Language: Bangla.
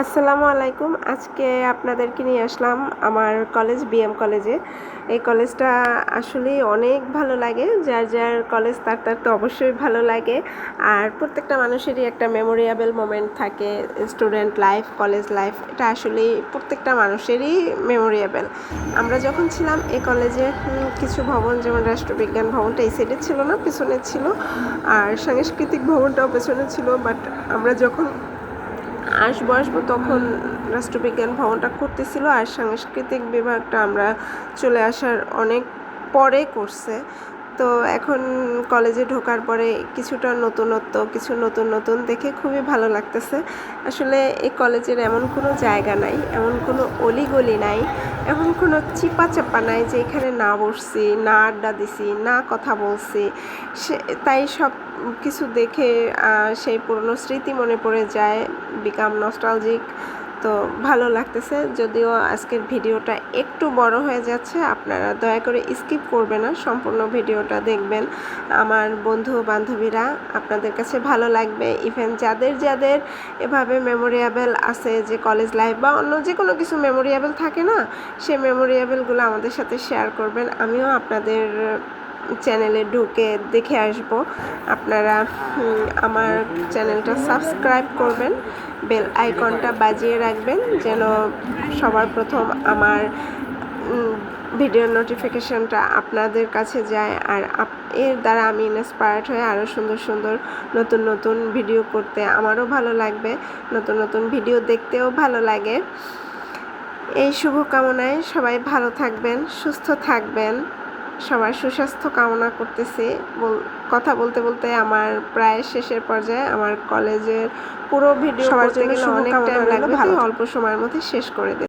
আসসালামু আলাইকুম। আজকে আপনাদেরকে নিয়ে আসলাম আমার কলেজ বিএম কলেজে। এই কলেজটা আসলেই অনেক ভালো লাগে। যার যার কলেজ তার তো অবশ্যই ভালো লাগে। আর প্রত্যেকটা মানুষেরই একটা মেমোরেবল মোমেন্ট থাকে। স্টুডেন্ট লাইফ, কলেজ লাইফ, এটা আসলেই প্রত্যেকটা মানুষেরই মেমোরেবল। আমরা যখন ছিলাম এই কলেজে কিছু ভবন, যেমন রাষ্ট্রবিজ্ঞান ভবনটা এই সাইডে ছিল না, পেছনে ছিল, আর সাংস্কৃতিক ভবনটাও পেছনে ছিল। বাট আমরা যখন আসবো তখন রাষ্ট্রবিজ্ঞান ভবনটা করতেছিল, আর সাংস্কৃতিক বিভাগটা আমরা চলে আসার অনেক পরে করছে। তো এখন কলেজে ঢোকার পরে কিছুটা নতুনত্ব, কিছু নতুন দেখে খুবই ভালো লাগতেছে। আসলে এই কলেজের এমন কোনো জায়গা নাই, এমন কোনো অলিগলি নাই, এমন কোনো চিপা নাই যে এখানে না বসছি, না আড্ডা দিছি, না কথা বলছি। তাই সব কিছু দেখে সেই পুরনো স্মৃতি মনে পড়ে যায়, বিকাম নস্টালজিক। তো ভালো লাগতেছে। যদিও আজকের ভিডিওটা একটু বড় হয়ে যাচ্ছে, আপনারা দয়া করে স্কিপ করবেন না, সম্পূর্ণ ভিডিওটা দেখবেন। আমার বন্ধু বান্ধবীরা, আপনাদের কাছে ভালো লাগবে। ইভেন যাদের এভাবে মেমোরেবল আছে, যে কলেজ লাইফ বা অন্য যে কোনো কিছু মেমোরেবল থাকে না, সেই মেমোরেবলগুলো আমাদের সাথে শেয়ার করবেন। আমিও আপনাদের চ্যানেলে ঢুকে দেখে আসব। আপনারা আমার চ্যানেলটা সাবস্ক্রাইব করবেন, বেল আইকনটা বাজিয়ে রাখবেন, যেন সবার প্রথম আমার ভিডিওর নোটিফিকেশনটা আপনাদের কাছে যায়। আর এর দ্বারা আমি ইন্সপায়ার্ড হয়ে আরও সুন্দর নতুন ভিডিও করতে আমারও ভালো লাগবে, নতুন ভিডিও দেখতেও ভালো লাগে। এই শুভকামনায় সবাই ভালো থাকবেন, সুস্থ থাকবেন, সবার সুস্বাস্থ্য কামনা করতেছি। কথা বলতে আমার প্রায় শেষের পর্যায়ে। আমার কলেজের পুরো ভিডিও সবার জন্য অনেক টাইম লাগবে, অল্প সময়ের মধ্যে শেষ করে দেব।